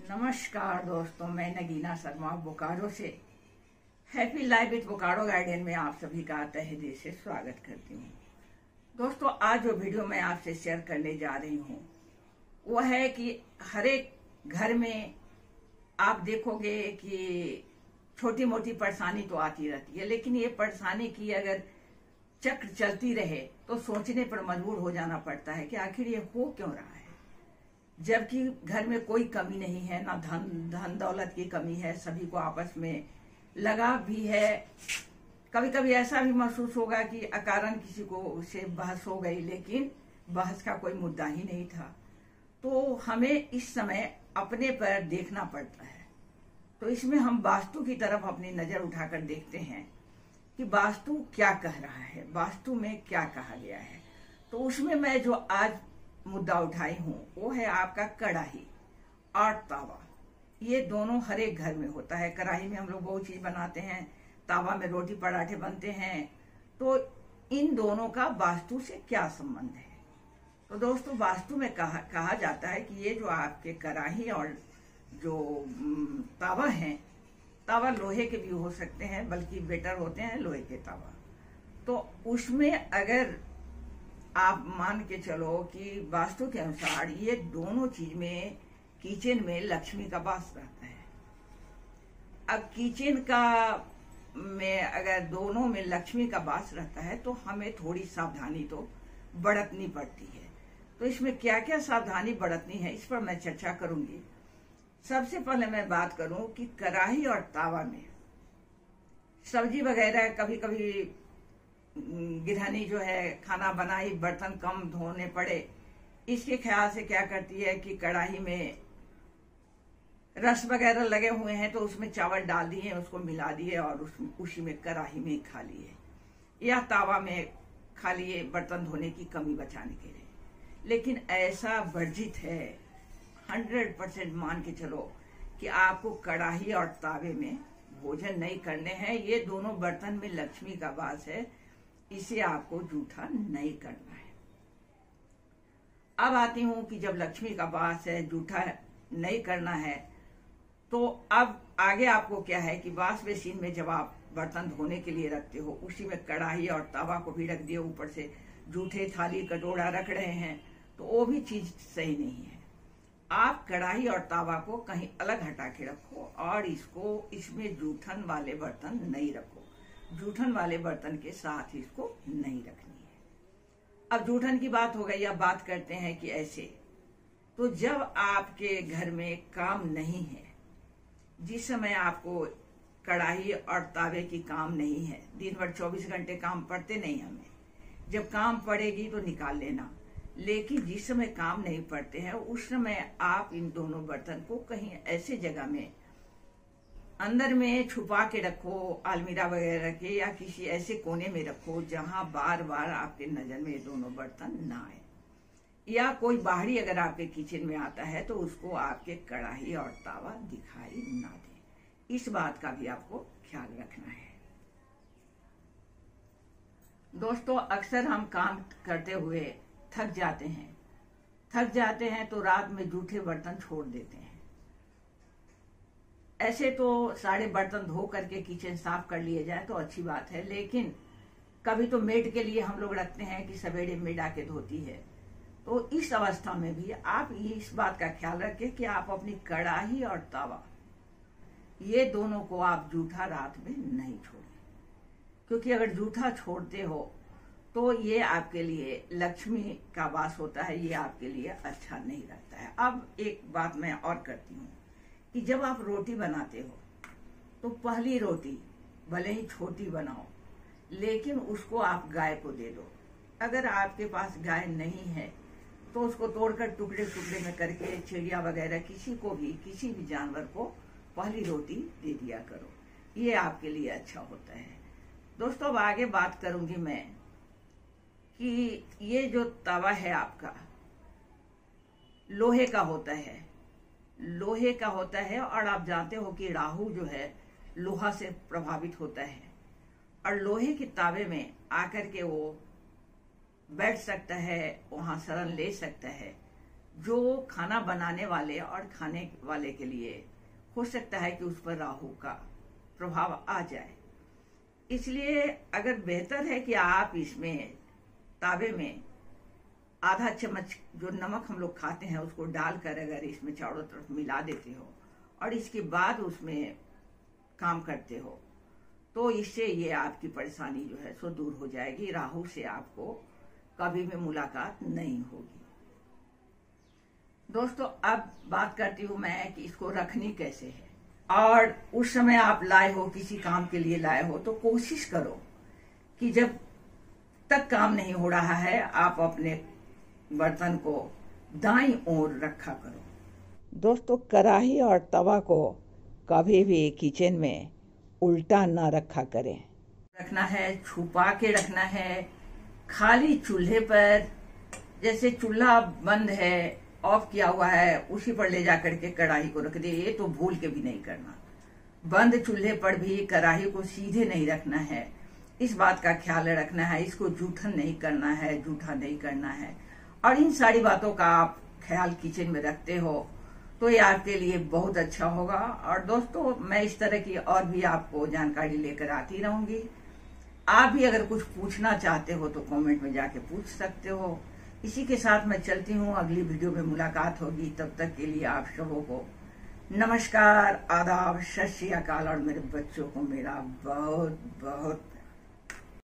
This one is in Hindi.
नमस्कार दोस्तों, मैं नगीना शर्मा बोकारो से happy life with Bokaro garden में आप सभी का तहे दिल से स्वागत करती हूँ। दोस्तों, आज जो वीडियो मैं आपसे शेयर करने जा रही हूँ वो है कि हर एक घर में आप देखोगे कि छोटी मोटी परेशानी तो आती रहती है, लेकिन ये परेशानी की अगर चक्र चलती रहे तो सोचने पर मजबूर हो जाना पड़ता है कि आखिर ये हो क्यों रहा है। जबकि घर में कोई कमी नहीं है, ना धन दौलत की कमी है, सभी को आपस में लगाव भी है। कभी कभी ऐसा भी महसूस होगा कि अकारण किसी को से बहस हो गई, लेकिन बहस का कोई मुद्दा ही नहीं था। तो हमें इस समय अपने पर देखना पड़ता है। तो इसमें हम वास्तु की तरफ अपनी नजर उठाकर देखते हैं कि वास्तु क्या कह रहा है, वास्तु में क्या कहा गया है। तो उसमें मैं जो आज मुद्दा उठाई हूँ वो है आपका कढ़ाई और तावा। ये दोनों हर एक घर में होता है। कढ़ाई में हम लोग बहुत चीज बनाते हैं, तावा में रोटी पराठे बनते हैं। तो इन दोनों का वास्तु से क्या संबंध है? तो दोस्तों, वास्तु में कहा जाता है कि ये जो आपके कढ़ाई और जो तावा है, तावा लोहे के भी हो सकते हैं, बल्कि बेटर होते हैं लोहे के तावा। तो उसमें अगर आप मान के चलो कि वास्तु के अनुसार ये दोनों चीज में किचन में लक्ष्मी का वास रहता है। अब किचन का में अगर दोनों में लक्ष्मी का वास रहता है तो हमें थोड़ी सावधानी तो बरतनी पड़ती है। तो इसमें क्या क्या सावधानी बरतनी है, इस पर मैं चर्चा करूंगी। सबसे पहले मैं बात करूं कि कढ़ाई और तावा में सब्जी वगैरह, कभी कभी गृहिणी जो है खाना बनाई, बर्तन कम धोने पड़े, इसके ख्याल से क्या करती है कि कढ़ाई में रस वगैरह लगे हुए हैं तो उसमें चावल डाल दिए, उसको मिला दिए और उसी में कढ़ाई में खा लिए, या तावा में खा लिए बर्तन धोने की कमी बचाने के लिए। लेकिन ऐसा वर्जित है। 100% मान के चलो कि आपको कढ़ाई और तावे में भोजन नहीं करने हैं। ये दोनों बर्तन में लक्ष्मी का वास है, इसे आपको जूठा नहीं करना है। अब आती हूं कि जब लक्ष्मी का वास है, जूठा नहीं करना है, तो अब आगे आपको क्या है कि वॉश बेसिन में जब आप बर्तन धोने के लिए रखते हो, उसी में कढ़ाई और तावा को भी रख दिए, ऊपर से जूठे थाली कटोरा रख रहे हैं, तो वो भी चीज सही नहीं है। आप कढ़ाई और तावा को कहीं अलग हटा के रखो और इसमें जूठन वाले बर्तन नहीं रखो। जूठन वाले बर्तन के साथ इसको नहीं रखनी है। अब जूठन की बात हो गई, अब बात करते हैं कि ऐसे तो जब आपके घर में काम नहीं है, जिस समय आपको कढ़ाई और तावे की काम नहीं है, दिन भर 24 घंटे काम पड़ते नहीं हमें, जब काम पड़ेगी तो निकाल लेना। लेकिन जिस समय काम नहीं पड़ते हैं उस समय आप इन दोनों बर्तन को कहीं ऐसे जगह में अंदर में छुपा के रखो, अलमीरा वगैरह के या किसी ऐसे कोने में रखो जहां बार बार आपके नजर में ये दोनों बर्तन ना आए। या कोई बाहरी अगर आपके किचन में आता है तो उसको आपके कढ़ाई और तावा दिखाई ना दे। इस बात का भी आपको ख्याल रखना है। दोस्तों, अक्सर हम काम करते हुए थक जाते हैं तो रात में जूठे बर्तन छोड़ देते हैं। ऐसे तो सारे बर्तन धो करके किचन साफ कर लिए जाए तो अच्छी बात है, लेकिन कभी तो मेड के लिए हम लोग रखते हैं कि सवेरे मेड आके धोती है। तो इस अवस्था में भी आप इस बात का ख्याल रखें कि आप अपनी कढ़ाई और तावा ये दोनों को आप जूठा रात में नहीं छोड़ें, क्योंकि अगर जूठा छोड़ते हो तो ये आपके लिए लक्ष्मी का वास होता है, ये आपके लिए अच्छा नहीं लगता है। अब एक बात मैं और करती हूँ कि जब आप रोटी बनाते हो तो पहली रोटी भले ही छोटी बनाओ, लेकिन उसको आप गाय को दे दो। अगर आपके पास गाय नहीं है तो उसको तोड़कर टुकड़े टुकड़े में करके चिड़िया वगैरह किसी भी जानवर को पहली रोटी दे दिया करो, ये आपके लिए अच्छा होता है। दोस्तों, अब आगे बात करूंगी मैं कि ये जो तवा है आपका लोहे का होता है और आप जानते हो कि राहु जो है लोहा से प्रभावित होता है, और लोहे के तावे में आकर के वो बैठ सकता है, वहां शरण ले सकता है। जो खाना बनाने वाले और खाने वाले के लिए हो सकता है कि उस पर राहु का प्रभाव आ जाए। इसलिए अगर बेहतर है कि आप इसमें तावे में आधा चम्मच जो नमक हम लोग खाते हैं उसको डालकर अगर इसमें चारों तरफ मिला देते हो और इसके बाद उसमें काम करते हो तो इससे ये आपकी परेशानी जो है सो दूर हो जाएगी। राहु से आपको कभी भी मुलाकात नहीं होगी। दोस्तों अब बात करती हूँ मैं कि इसको रखनी कैसे है। और उस समय आप लाए हो, किसी काम के लिए लाए हो, तो कोशिश करो कि जब तक काम नहीं हो रहा है आप अपने बर्तन को दाईं ओर रखा करो। दोस्तों कढ़ाई और तवा को कभी भी किचन में उल्टा ना रखा करें। रखना है, छुपा के रखना है, खाली चूल्हे पर। जैसे चूल्हा बंद है, ऑफ किया हुआ है, उसी पर ले जाकर के कढ़ाई को रख दे। ये तो भूल के भी नहीं करना। बंद चूल्हे पर भी कढ़ाई को सीधे नहीं रखना है, इस बात का ख्याल रखना है। इसको जूठन नहीं करना है, जूठा नहीं करना है। और इन सारी बातों का आप ख्याल किचन में रखते हो तो ये आपके लिए बहुत अच्छा होगा। और दोस्तों मैं इस तरह की और भी आपको जानकारी लेकर आती रहूंगी। आप भी अगर कुछ पूछना चाहते हो तो कमेंट में जाके पूछ सकते हो। इसी के साथ मैं चलती हूँ, अगली वीडियो में मुलाकात होगी। तब तक के लिए आप सबों को नमस्कार, आदाब, सत श्री अकाल और मेरे बच्चों को मेरा बहुत बहुत